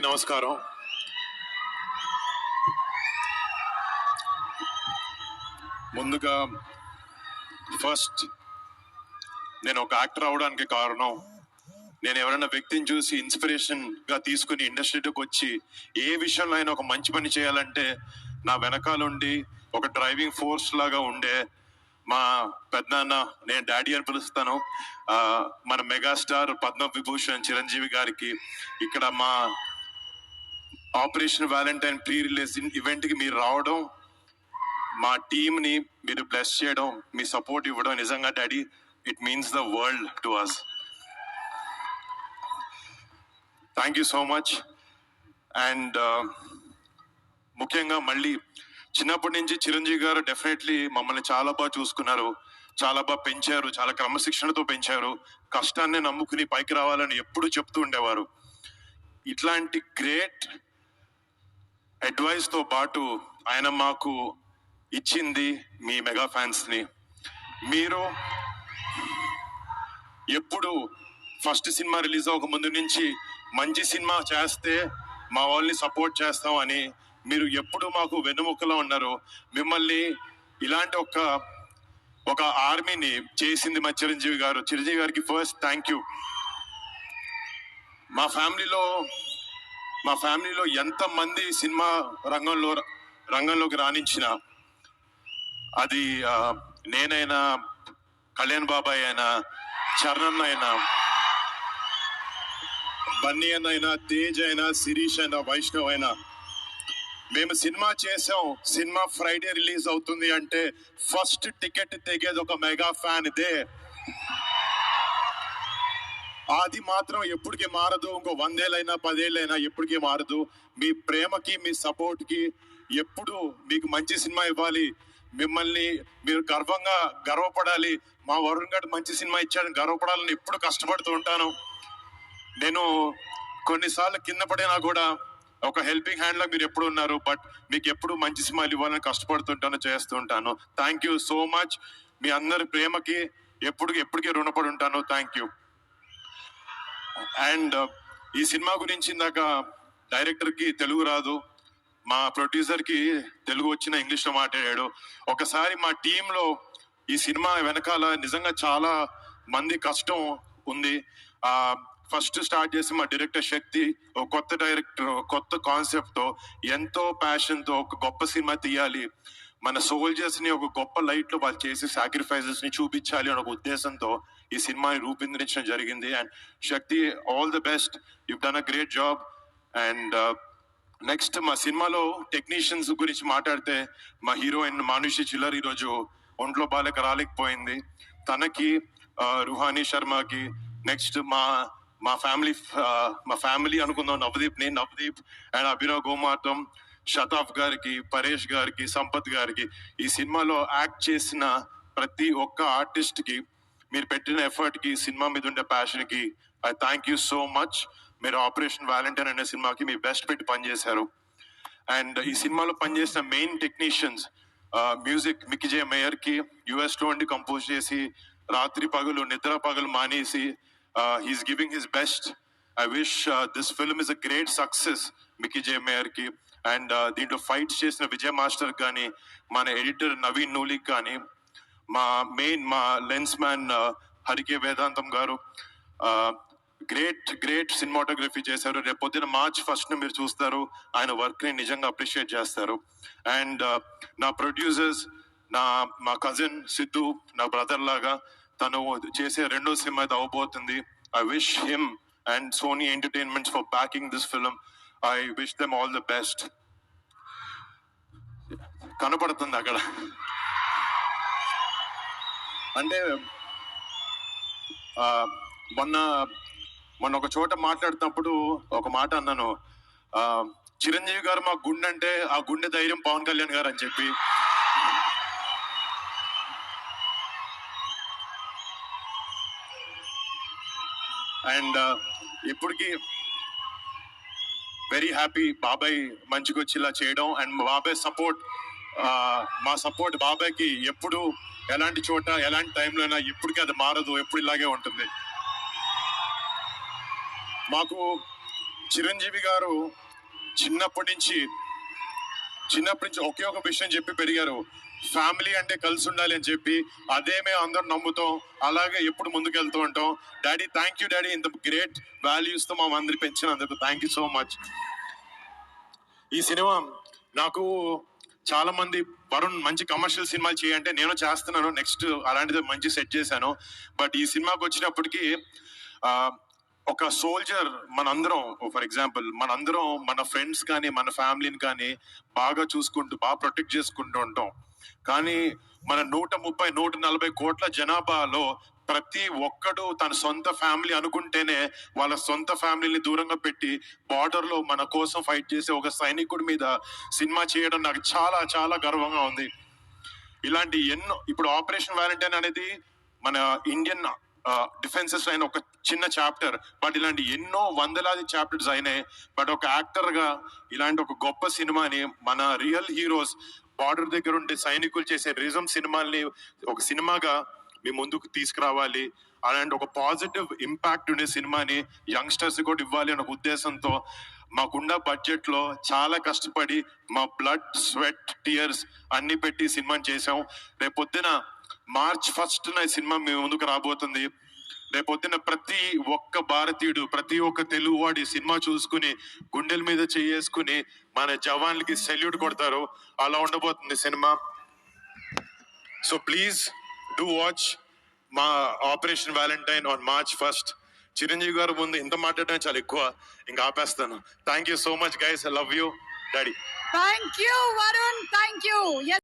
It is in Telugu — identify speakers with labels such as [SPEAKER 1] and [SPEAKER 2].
[SPEAKER 1] నమస్కారం. ముందుగా ఫస్ట్ నేను ఒక యాక్టర్ అవడానికి కారణం, నేను ఎవరైనా వ్యక్తిని చూసి ఇన్స్పిరేషన్ గా తీసుకుని ఇండస్ట్రీలోకి వచ్చి ఏ విషయంలో అయినా ఒక మంచి పని చేయాలంటే నా వెనకాలండి ఒక డ్రైవింగ్ ఫోర్స్ లాగా ఉండే మా పెద్దనాన్న, నేను డాడీ అని పిలుస్తాను, మన మెగాస్టార్ పద్మవిభూషణ్ చిరంజీవి గారికి ఇక్కడ మా Operation Valentine pre release event కి మీరు రావడం, మా టీమ్ ని మీరు బ్లెస్ చేయడం, మీ సపోర్ట్ ఇవ్వడం నిజంగా daddy it means the world to us. Thank you so much. And ముఖ్యంగా మళ్ళీ చిన్నప్పటి నుంచి చిరంజీవి గారు డెఫినెట్లీ మమ్మల్ని చాలా బాగా చూసుకున్నారు, చాలా బాగా పెంచారు, చాలా క్రమశిక్షణతో పెంచారు, కష్టాన్ని నమ్ముకుని పైకి రావాలని ఎప్పుడు చెప్తూ ఉండేవారు. ఇట్లాంటి గ్రేట్ అడ్వైస్ తో పాటు ఆయన మాకు ఇచ్చింది మీ మెగా ఫ్యాన్స్ ని. మీరు ఎప్పుడు ఫస్ట్ సినిమా రిలీజ్ అవ్వక ముందు నుంచి మంచి సినిమా చేస్తే మా వాళ్ళని సపోర్ట్ చేస్తాం అని మీరు ఎప్పుడు మాకు వెన్నుముక్కలో ఉన్నారు. మిమ్మల్ని ఇలాంటి ఒక ఆర్మీని చేసింది మా చిరంజీవి గారు. చిరంజీవి గారికి ఫస్ట్ థ్యాంక్ యూ. మా ఫ్యామిలీలో ఎంతమంది సినిమా రంగంలోకి రాణించిన, అది నేనైనా, కళ్యాణ్ బాబాయ్ అయినా, చరణ్ అయినా, బన్నీ అయినా, తేజ్ అయినా, శిరీష్ అయినా, వైష్ణవ్ అయినా, మేము సినిమా చేసాం, సినిమా ఫ్రైడే రిలీజ్ అవుతుంది అంటే ఫస్ట్ టికెట్ తెగేది ఒక మెగా ఫ్యాన్ ఇదే. అది మాత్రం ఎప్పటికీ మారదు. ఇంకో 100 ఏళ్ళైనా 10 ఏళ్ళైనా ఎప్పటికీ మారదు. మీ ప్రేమకి, మీ సపోర్ట్ కి ఎప్పుడు మీకు మంచి సినిమా ఇవ్వాలి, మిమ్మల్ని మీరు గర్వపడాలి, మా వరుణ్ గారు మంచి సినిమా ఇచ్చాడని గర్వపడాలని ఎప్పుడు కష్టపడుతూ ఉంటాను. నేను కొన్నిసార్లు కింద పడినా కూడా ఒక హెల్పింగ్ హ్యాండ్ లా మీరు ఎప్పుడు ఉన్నారు. బట్ మీకు ఎప్పుడు మంచి సినిమాలు ఇవ్వాలని కష్టపడుతుంటాను, చేస్తూ ఉంటాను. Thank you so much. మీ అందరి ప్రేమకి ఎప్పటికీ రుణపడి ఉంటాను. Thank you. అండ్ ఈ సినిమా గురించి ఇందాక డైరెక్టర్ కి తెలుగు రాదు, మా ప్రొడ్యూసర్ కి తెలుగు వచ్చిన ఇంగ్లీష్ లో మాట్లాడాడు. ఒకసారి మా టీంలో ఈ సినిమా వెనకాల నిజంగా చాలా మంది కష్టం ఉంది. ఫస్ట్ స్టార్ట్ చేసి మా డైరెక్టర్ శక్తి ఒక కొత్త డైరెక్టర్, కొత్త కాన్సెప్ట్ తో, ఎంతో ప్యాషన్ తో ఒక గొప్ప సినిమా తీయాలి, మన సోల్జర్స్ ని ఒక గొప్ప లైట్ లో వాళ్ళు చేసే సాక్రిఫైసెస్ ని చూపించాలి అనే ఒక ఉద్దేశంతో ఈ సినిమాని రూపొందించడం జరిగింది. And Shakti, all the best, you done a great job. And next మా సినిమాలో టెక్నీషియన్స్ గురించి మాట్లాడితే, మా హీరోయిన్ మానుషి చిల్లర్ ఈరోజు ఒంట్లో బాలేక రాలేకపోయింది. తనకి, రుహానీ శర్మకి, నెక్స్ట్ మా ఫ్యామిలీ అనుకుందాం, నవదీప్ అండ్ అభినవ్ గోమాతం, షతాఫ్ గారికి, పరేష్ గారికి, సంపత్ గారికి, ఈ సినిమాలో యాక్ట్ చేసిన ప్రతి ఒక్క ఆర్టిస్ట్ కి, మీరు పెట్టిన ఎఫర్ట్ కి, సినిమా మీద ఉండే ప్యాషన్ కి I thank you so much. మీరు ఆపరేషన్ వ్యాలంటైన్ అనే సినిమాకి మీ బెస్ట్ పెట్టి పనిచేశారు. అండ్ ఈ సినిమాలో పనిచేసిన మెయిన్ టెక్నీషియన్స్, మ్యూజిక్ మిక్కీ జే మేయర్ కి, యుఎస్ లో ఉండి కంపోజ్ చేసి రాత్రి పగలు నిద్ర పగలు మానేసి he's giving his best. I wish this film is a great success Mickey J mayor కి. అండ్ దీంట్లో ఫైట్స్ చేసిన విజయ్ మాస్టర్ కానీ, మన ఎడిటర్ నవీన్ నూలిక్ కానీ, మా లెన్స్ మ్యాన్ హరికే వేదాంతం గారు గ్రేట్ సినిమాటోగ్రఫీ చేశారు. రేపు పొద్దున March 1 మీరు చూస్తారు, ఆయన వర్క్ ని నిజంగా అప్రిషియేట్ చేస్తారు. అండ్ నా ప్రొడ్యూసర్స్, మా కజిన్ సిద్ధు, నా బ్రదర్ లాగా, తను చేసే రెండో సినిమా అవబోతుంది. I wish him and Sony Entertainments for backing this film. I wish them all the best. కనపడుతుంది అక్కడ అంటే మొన్న ఒక చోట మాట్లాడుతున్నప్పుడు ఒక మాట అన్నాను, చిరంజీవి గారు మా గుండె అంటే ఆ గుండె ధైర్యం పవన్ కళ్యాణ్ గారు అని చెప్పి. అండ్ ఇప్పటికీ వెరీ హ్యాపీ బాబాయ్ మంచిగా వచ్చి ఇలా చేయడం. అండ్ బాబాయ్ సపోర్ట్, మా సపోర్ట్ బాబాయ్కి ఎప్పుడు, ఎలాంటి చోట, ఎలాంటి టైంలో అయినా ఇప్పటికీ అది మారదు, ఎప్పుడు ఇలాగే ఉంటుంది. మాకు చిరంజీవి గారు చిన్నప్పటి నుంచి ఒకే ఒక విషయం చెప్పి పెరిగారు, ఫ్యామిలీ అంటే కలిసి ఉండాలి అని చెప్పి. అదే మేము అందరం నమ్ముతాం, అలాగే ఎప్పుడు ముందుకెళ్తూ ఉంటాం. డాడీ, థ్యాంక్ యూ డాడీ, ఇంత గ్రేట్ వాల్యూస్ తో మా అందరి పెంచినందుకు థ్యాంక్ యూ సో మచ్. ఈ సినిమా నాకు చాలా మంది వరుణ్ మంచి కమర్షియల్ సినిమాలు చేయంటే నేను చేస్తున్నాను, నెక్స్ట్ అలాంటిది మంచి సెట్ చేశాను. బట్ ఈ సినిమాకి వచ్చినప్పటికీ ఒక సోల్జర్ మనందరం, ఫర్ ఎగ్జాంపుల్ మనందరం మన ఫ్రెండ్స్ కానీ మన ఫ్యామిలీని కానీ బాగా చూసుకుంటూ బాగా ప్రొటెక్ట్ చేసుకుంటూ ఉంటాం. కానీ మన 130-140 కోట్ల జనాభాలో ప్రతి ఒక్కడు తన సొంత ఫ్యామిలీ అనుకుంటేనే వాళ్ళ సొంత ఫ్యామిలీని దూరంగా పెట్టి బార్డర్ లో మన కోసం ఫైట్ చేసే ఒక సైనికుడి మీద సినిమా చేయడం నాకు చాలా చాలా గర్వంగా ఉంది. ఇలాంటి ఎన్నో, ఇప్పుడు ఆపరేషన్ వ్యాలంటైన్ అనేది మన ఇండియన్ డిఫెన్సెస్ అయిన ఒక చిన్న చాప్టర్, బట్ ఇలాంటి ఎన్నో వందలాది చాప్టర్స్ అయినాయి. బట్ ఒక యాక్టర్ గా ఇలాంటి ఒక గొప్ప సినిమాని మన రియల్ హీరోస్ బార్డర్ దగ్గర ఉండే సైనికులు చేసే రిజం సినిమాల్ని ఒక సినిమాగా మీ ముందుకు తీసుకురావాలి, అలాంటి ఒక పాజిటివ్ ఇంపాక్ట్ ఉండే సినిమాని యంగ్స్టర్స్ కూడా ఇవ్వాలి అనే ఒక ఉద్దేశంతో మాకున్న బడ్జెట్ లో చాలా కష్టపడి మా బ్లడ్, స్వెట్, టీయర్స్ అన్ని పెట్టి సినిమాని చేసాం. రేపొద్దున March 1st ఈ సినిమా మీ ముందుకు రాబోతుంది. రేపొద్దున ప్రతి ఒక్క భారతీయుడు, ప్రతి ఒక్క తెలుగువాడి సినిమా చూసుకుని గుండెల మీద చేసుకుని మన జవాన్లకి సెల్యూట్ కొడతారు. అలా ఉండబోతుంది cinema. So please do watch మా Operation Valentine on March 1st. Chiranjeevi గారు ముందు ఇంత మాట్లాడడం చాలా ఎక్కువ, ఇంకా ఆపేస్తాను. Thank you so much guys, I love you daddy.
[SPEAKER 2] Thank you, Varun. Thank you. Yes.